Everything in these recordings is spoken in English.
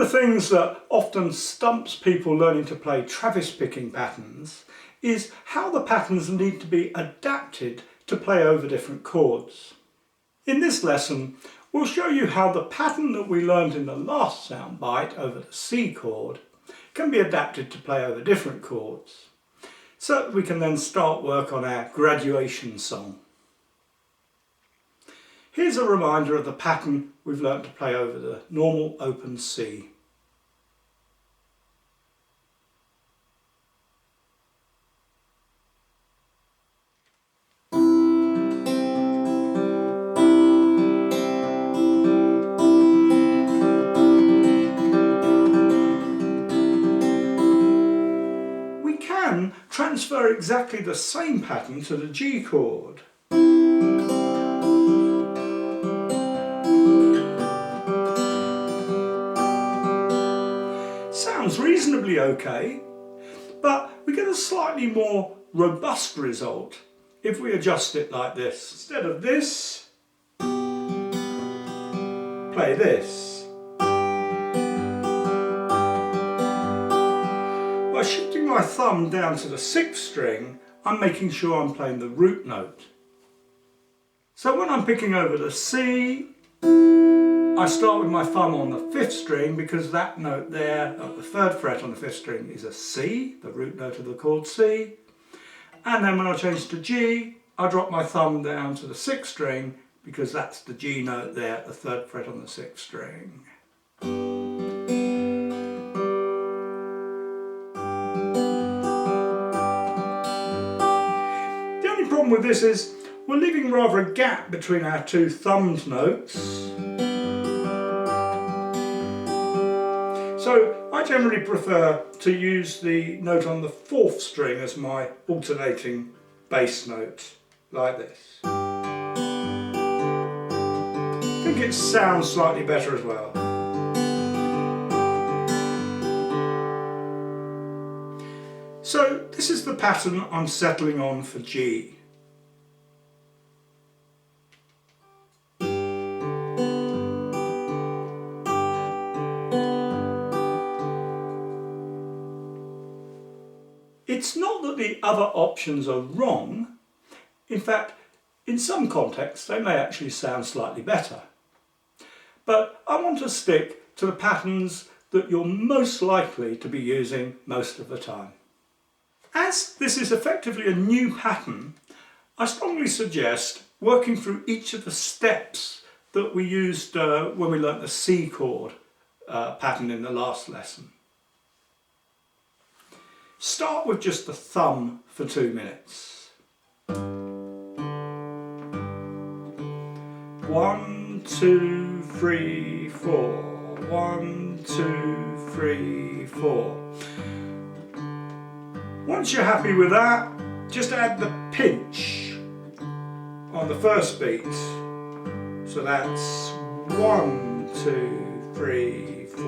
things that often stumps people learning to play Travis picking patterns is how the patterns need to be adapted to play over different chords. In this lesson, we'll show you how the pattern that we learned in the last sound bite over the C chord can be adapted to play over different chords, so that we can then start work on our graduation song. Here's a reminder of the pattern we've learnt to play over the normal open C. We can transfer exactly the same pattern to the G chord. Sounds reasonably okay, but we get a slightly more robust result if we adjust it like this. Instead of this, play this. By shifting my thumb down to the 6th string, I'm making sure I'm playing the root note. So when I'm picking over the C, I start with my thumb on the 5th string because that note there at the 3rd fret on the 5th string is a C, the root note of the chord C. And then when I change to G, I drop my thumb down to the 6th string because that's the G note there at the 3rd fret on the 6th string. The only problem with this is we're leaving rather a gap between our two thumbed notes. So I generally prefer to use the note on the 4th string as my alternating bass note, like this. I think it sounds slightly better as well. So this is the pattern I'm settling on for G. It's not that the other options are wrong. In fact, in some contexts they may actually sound slightly better. But I want to stick to the patterns that you're most likely to be using most of the time. As this is effectively a new pattern, I strongly suggest working through each of the steps that we used when we learnt the C chord pattern in the last lesson. Start with just the thumb for 2 minutes. 1, 2, 3, 4. 1, 2, 3, 4. Once you're happy with that, just add the pinch on the first beat. So that's 1, 2, 3, 4.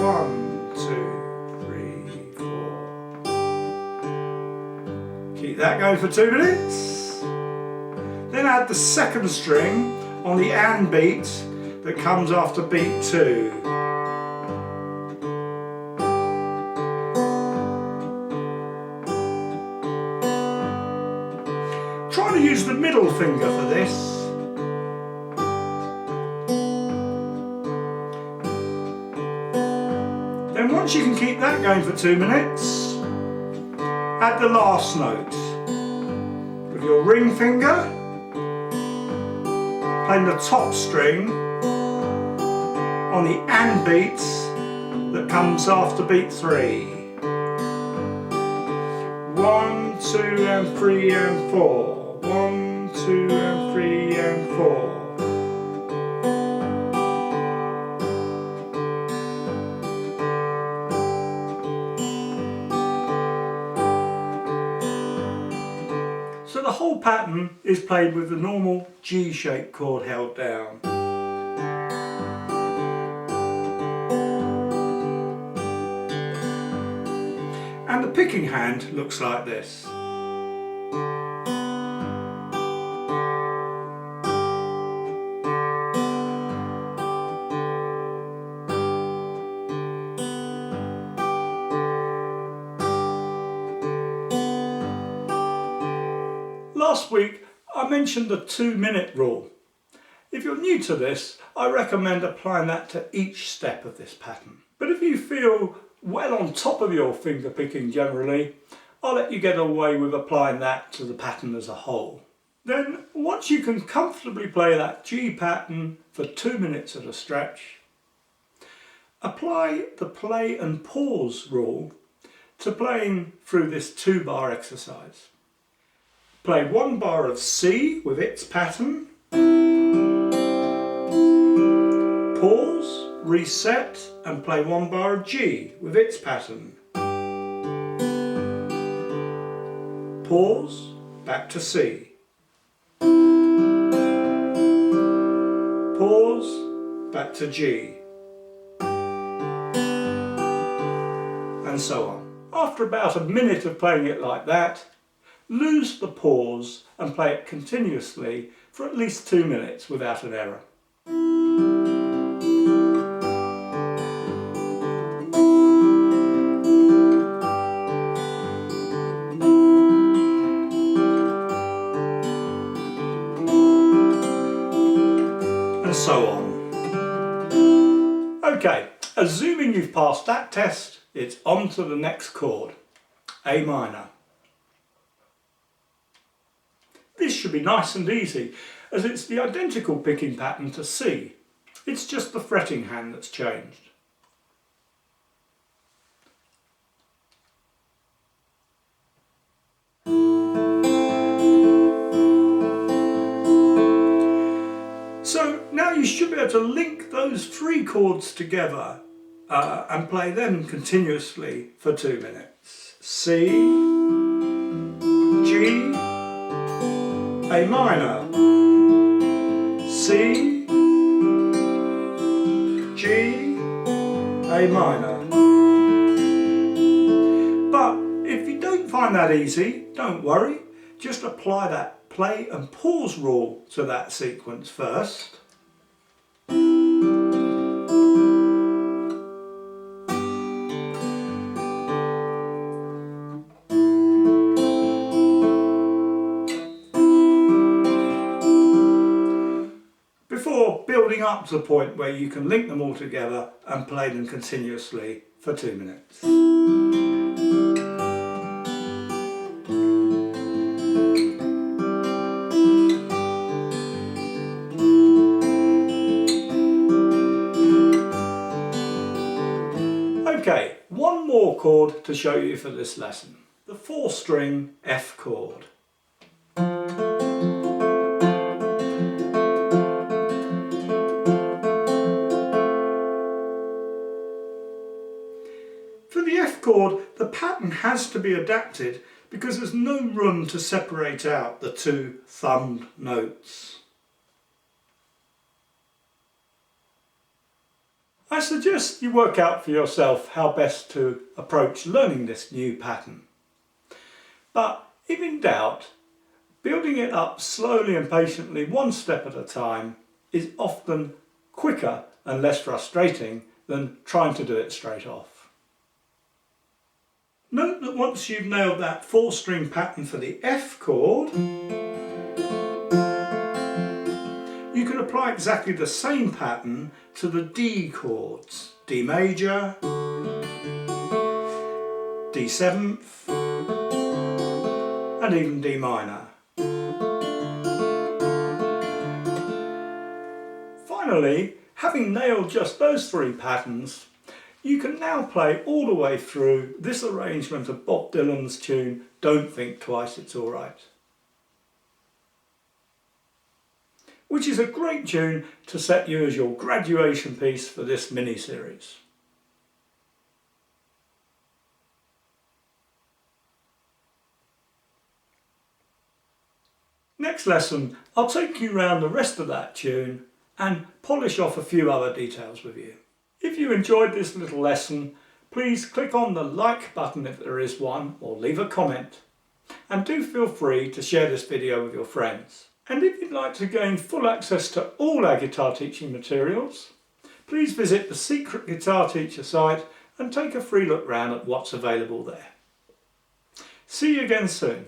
1, 2. Keep that going for 2 minutes. Then add the 2nd string on the and beat that comes after beat 2. Try to use the middle finger for this. Then once you can keep that going for 2 minutes, add the last note with your ring finger, playing the top string on the and beat that comes after beat 3. 1, 2 and 3 and 4. 1, 2 and 3 and 4. So the whole pattern is played with the normal G-shaped chord held down. And the picking hand looks like this. week I mentioned the 2-minute rule. If you're new to this, I recommend applying that to each step of this pattern. But if you feel well on top of your finger picking generally, I'll let you get away with applying that to the pattern as a whole. Then, once you can comfortably play that G pattern for 2 minutes at a stretch, apply the play and pause rule to playing through this 2-bar exercise. Play 1 bar of C with its pattern, pause, reset and play 1 bar of G with its pattern. Pause, back to C. Pause, back to G. And so on. After about a minute of playing it like that, lose the pause and play it continuously for at least 2 minutes without an error. And so on. Okay, assuming you've passed that test, it's on to the next chord, A minor. This should be nice and easy, as it's the identical picking pattern to C. It's just the fretting hand that's changed. So now you should be able to link those 3 chords together and play them continuously for 2 minutes. C, G, A minor, C, G, A minor. But if you don't find that easy, don't worry, just apply that play and pause rule to that sequence first. Before building up to the point where you can link them all together and play them continuously for 2 minutes. Okay, one more chord to show you for this lesson, the 4-string F chord. For the F chord, the pattern has to be adapted because there's no room to separate out the 2 thumbed notes. I suggest you work out for yourself how best to approach learning this new pattern. But if in doubt, building it up slowly and patiently 1 step at a time is often quicker and less frustrating than trying to do it straight off. Note that once you've nailed that 4-string pattern for the F chord, you can apply exactly the same pattern to the D chords, D major, D 7th, and even D minor. Finally, having nailed just those 3 patterns, you can now play all the way through this arrangement of Bob Dylan's tune, Don't Think Twice, It's Alright, which is a great tune to set you as your graduation piece for this mini-series. Next lesson, I'll take you round the rest of that tune and polish off a few other details with you. If you enjoyed this little lesson, please click on the like button if there is one, or leave a comment. And do feel free to share this video with your friends. And if you'd like to gain full access to all our guitar teaching materials, please visit the Secret Guitar Teacher site and take a free look round at what's available there. See you again soon.